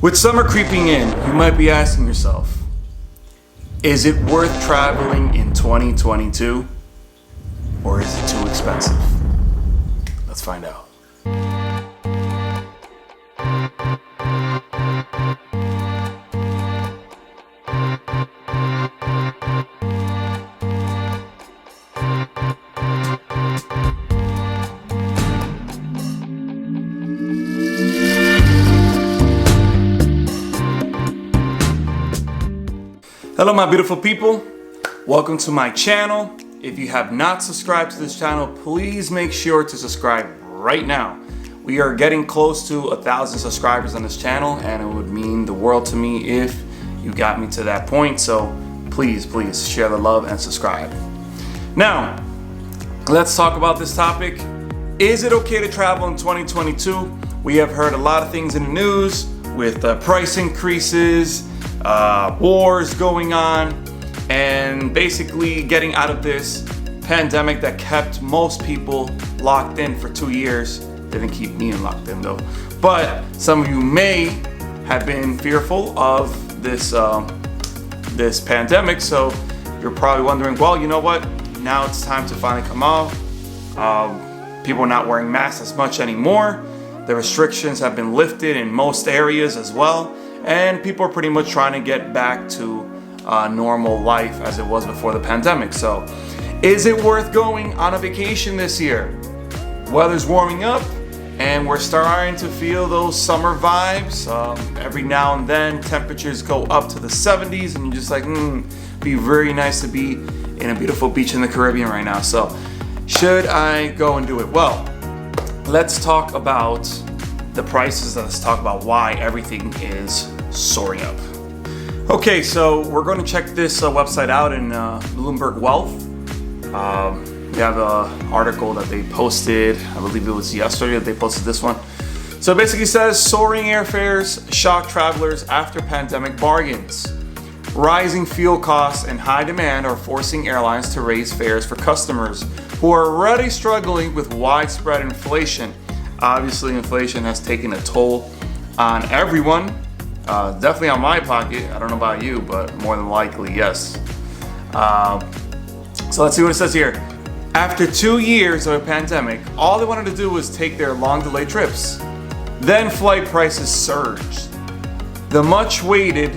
With summer creeping in, you might be asking yourself, is it worth traveling in 2022? Or is it too expensive? Let's find out. Hello my beautiful people, welcome to my channel. If you have not subscribed to this channel, please make sure to subscribe right now. We are getting close to 1,000 subscribers on this channel and it would mean the world to me if you got me to that point. So please share the love and subscribe. Now, let's talk about this topic. Is it okay to travel in 2022? We have heard a lot of things in the news with price increases, wars going on, and basically getting out of this pandemic that kept most people locked in for 2 years. Didn't keep me locked in though. But some of you may have been fearful of this this pandemic, so you're probably wondering, well, you know what? Now it's time to finally come out. People are not wearing masks as much anymore. The restrictions have been lifted in most areas as well. And people are pretty much trying to get back to normal life as it was before the pandemic. So, is it worth going on a vacation this year? Weather's warming up and we're starting to feel those summer vibes. Every now and then temperatures go up to the 70s and you're just like, be very nice to be in a beautiful beach in the Caribbean right now. So, should I go and do it? Well, let's talk about the prices. Let's talk about why everything is soaring up. Okay, so we're going to check this website out in Bloomberg Wealth. We have an article that they posted, I believe it was yesterday that they posted this one. So it basically says soaring airfares shock travelers after pandemic bargains. Rising fuel costs and high demand are forcing airlines to raise fares for customers who are already struggling with widespread inflation. Obviously, inflation has taken a toll on everyone. Definitely on my pocket. I don't know about you, but more than likely, yes. So let's see what it says here. After 2 years of a pandemic, all they wanted to do was take their long delayed trips. Then flight prices surged. The much awaited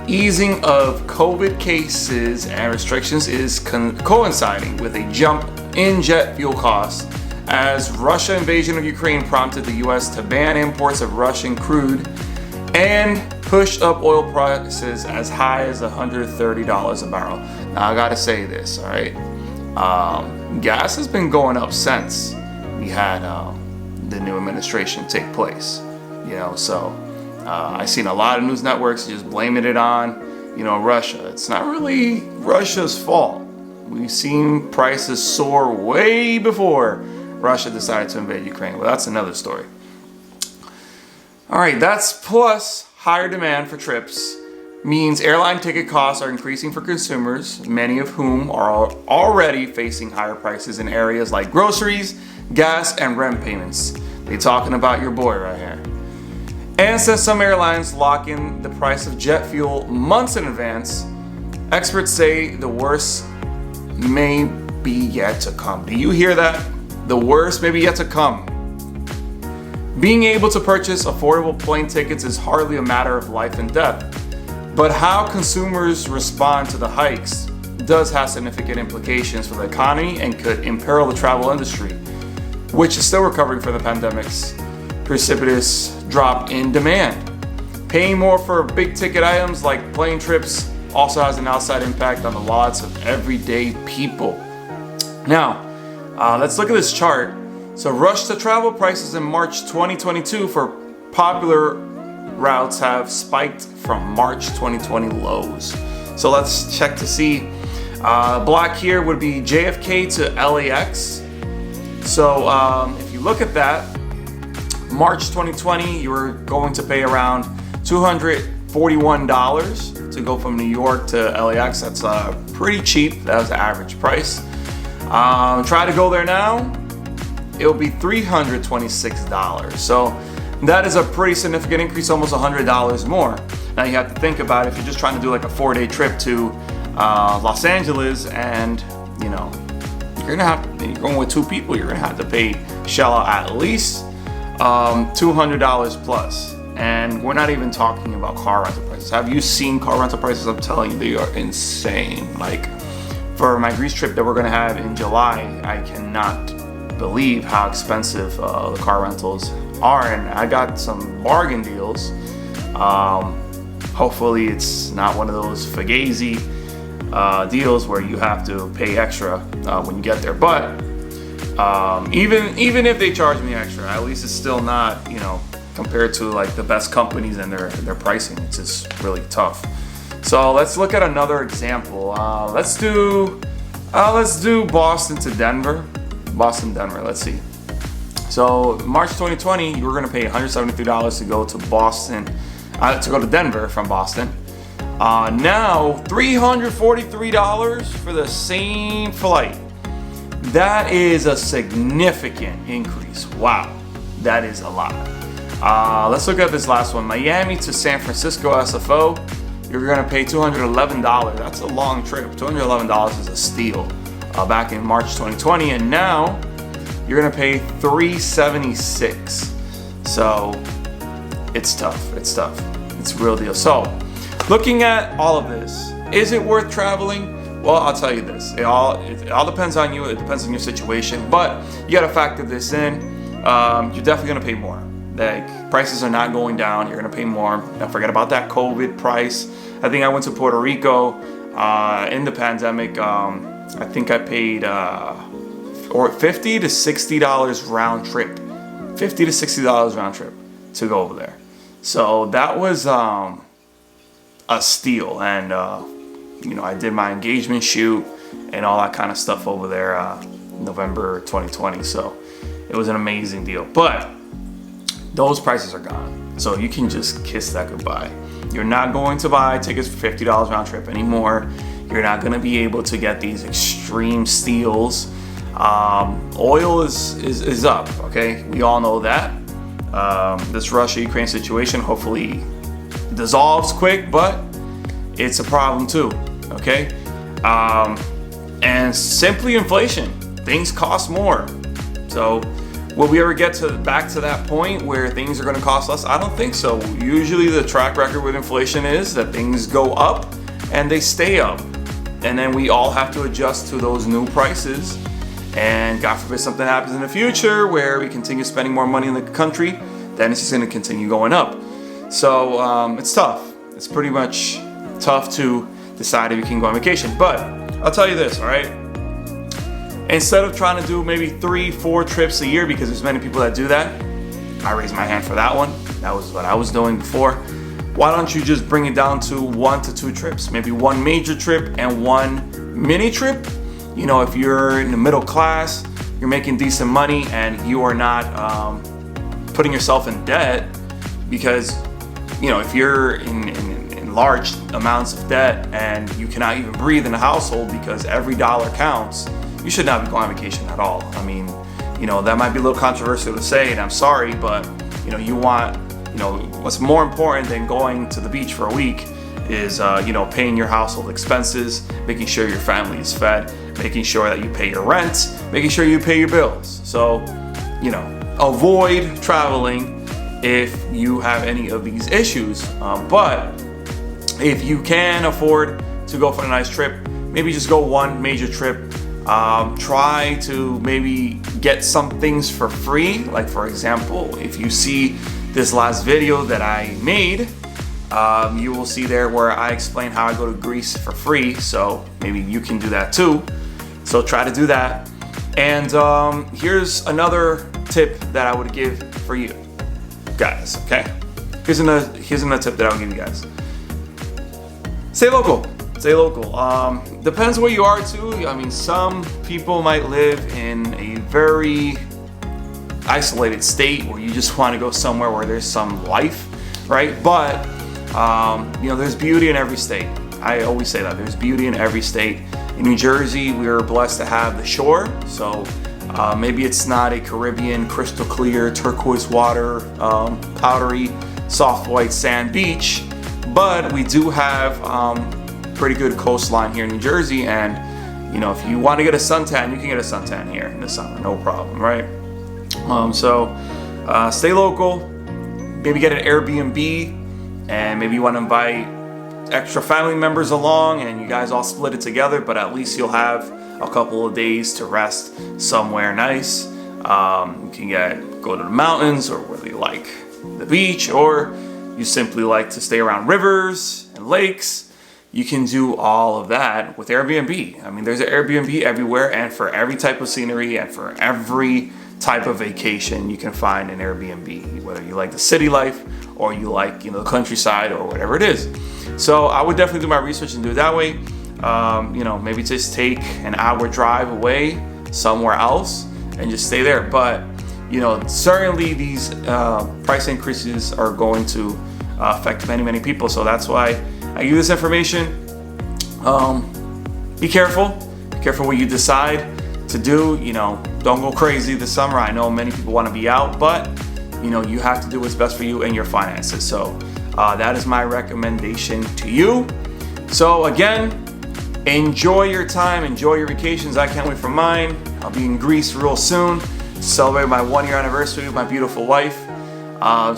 easing of COVID cases and restrictions is coinciding with a jump in jet fuel costs as Russia invasion of Ukraine prompted the US to ban imports of Russian crude and pushed up oil prices as high as $130 a barrel. Now I gotta say this, all right? Gas has been going up since we had the new administration take place. You know, so I've seen a lot of news networks just blaming it on, Russia. It's not really Russia's fault. We've seen prices soar way before Russia decided to invade Ukraine. Well, that's another story. All right, that's plus higher demand for trips means airline ticket costs are increasing for consumers, many of whom are already facing higher prices in areas like groceries, gas, and rent payments. They're talking about your boy right here. And since some airlines lock in the price of jet fuel months in advance, experts say the worst may be yet to come. Do you hear that? The worst may be yet to come. Being able to purchase affordable plane tickets is hardly a matter of life and death, but how consumers respond to the hikes does have significant implications for the economy and could imperil the travel industry, which is still recovering from the pandemic's precipitous drop in demand. Paying more for big ticket items like plane trips also has an outside impact on the wallets of everyday people. Now, let's look at this chart. So rush to travel prices in March 2022 for popular routes have spiked from March 2020 lows. So let's check to see. Black here would be JFK to LAX. So if you look at that, March 2020, you were going to pay around $241 to go from New York to LAX. That's pretty cheap. That was the average price. Try to go there now, it'll be $326. So That is a pretty significant increase, almost $100 more. Now you have to think about if you're just trying to do like a 4-day trip to Los Angeles, and you're going with 2 people, you're gonna have to shell out at least $200 plus. And we're not even talking about car rental prices. Have you seen car rental prices? I'm telling you, they are insane. Like for my Greece trip that we're gonna have in July, I cannot believe how expensive the car rentals are, and I got some bargain deals. Hopefully it's not one of those fugazi deals where you have to pay extra when you get there. But even if they charge me extra, at least it's still not, compared to like the best companies and their pricing. It's just really tough. So let's look at another example. Let's do Boston to Denver. Denver. Let's see. So March 2020, you were going to pay $173 to go to Boston, to go to Denver from Boston. Now $343 for the same flight. That is a significant increase. Wow, that is a lot. Let's look at this last one. Miami to San Francisco SFO. You're gonna pay $211. That's a long trip. $211 is a steal. Back in March 2020, and now you're gonna pay $376. So it's tough. It's a real deal. So looking at all of this, is it worth traveling? Well, I'll tell you this. It all depends on you. It depends on your situation, but you gotta factor this in. You're definitely gonna pay more. Like prices are not going down. You're gonna pay more. Don't forget about that COVID price. I think I went to Puerto Rico in the pandemic. I think I paid or $50 to $60 round trip. $50 to $60 round trip to go over there. So that was a steal. And I did my engagement shoot and all that kind of stuff over there November 2020. So it was an amazing deal. But those prices are gone. So you can just kiss that goodbye. You're not going to buy tickets for $50 round trip anymore. You're not going to be able to get these extreme steals. Oil is up, okay? We all know that. This Russia-Ukraine situation hopefully dissolves quick, but it's a problem too, okay? And simply inflation. Things cost more. So will we ever get back to that point where things are going to cost less? I don't think so. Usually the track record with inflation is that things go up and they stay up. And then we all have to adjust to those new prices. And God forbid something happens in the future where we continue spending more money in the country, then it's just going to continue going up. So it's tough. It's pretty much tough to decide if you can go on vacation. But I'll tell you this, all right? Instead of trying to do maybe 3-4 trips a year, because there's many people that do that, I raised my hand for that one. That was what I was doing before. Why don't you just bring it down to 1 to 2 trips? Maybe 1 major trip and 1 mini trip. If you're in the middle class, you're making decent money, and you are not putting yourself in debt, because if you're in large amounts of debt and you cannot even breathe in a household because every dollar counts, you should not be going on vacation at all. I mean, that might be a little controversial to say, and I'm sorry, but you want, what's more important than going to the beach for a week is paying your household expenses, making sure your family is fed, making sure that you pay your rent, making sure you pay your bills. So avoid traveling if you have any of these issues, but if you can afford to go for a nice trip, maybe just go 1 major trip. Try to maybe get some things for free. Like for example, if you see this last video that I made, you will see there where I explain how I go to Greece for free. So maybe you can do that too. So try to do that. And here's another tip that I would give for you guys, okay? Here's another tip that I would give you guys. Stay local. Stay local. Depends where you are too. I mean, some people might live in a very isolated state where you just want to go somewhere where there's some life, right? But there's beauty in every state. I always say that there's beauty in every state. In New Jersey, we are blessed to have the shore, so Maybe it's not a Caribbean crystal clear turquoise water, powdery soft white sand beach, but we do have pretty good coastline here in New Jersey, and you know, if you want to get a suntan, you can get a suntan here in the summer, no problem, right? So stay local, maybe get an Airbnb, and maybe you want to invite extra family members along and you guys all split it together, but at least you'll have a couple of days to rest somewhere nice. You can go to the mountains, or whether you like the beach, or you simply like to stay around rivers and lakes. You can do all of that with Airbnb. I mean, there's an Airbnb everywhere, and for every type of scenery and for every type of vacation, you can find an Airbnb, whether you like the city life or you like, you know, the countryside or whatever it is. So I would definitely do my research and do it that way. You know, maybe just take an hour drive away somewhere else and just stay there. But, you know, certainly these price increases are going to affect many, many people. So that's why I give you this information. Be careful. Be careful what you decide to do. You know, don't go crazy this summer. I know many people want to be out, but, you know, you have to do what's best for you and your finances. So that is my recommendation to you. So again, enjoy your time, enjoy your vacations. I can't wait for mine. I'll be in Greece real soon to celebrate my 1-year anniversary with my beautiful wife.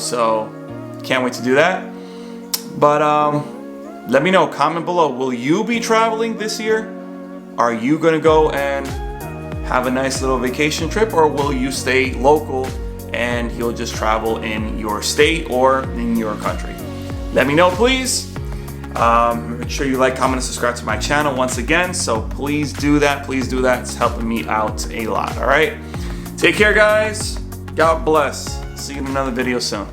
So can't wait to do that. But let me know, comment below. Will you be traveling this year? Are you gonna go and have a nice little vacation trip, or will you stay local and you'll just travel in your state or in your country? Let me know, please. Make sure you like, comment, and subscribe to my channel once again. So please do that. Please do that. It's helping me out a lot. All right. Take care, guys. God bless. See you in another video soon.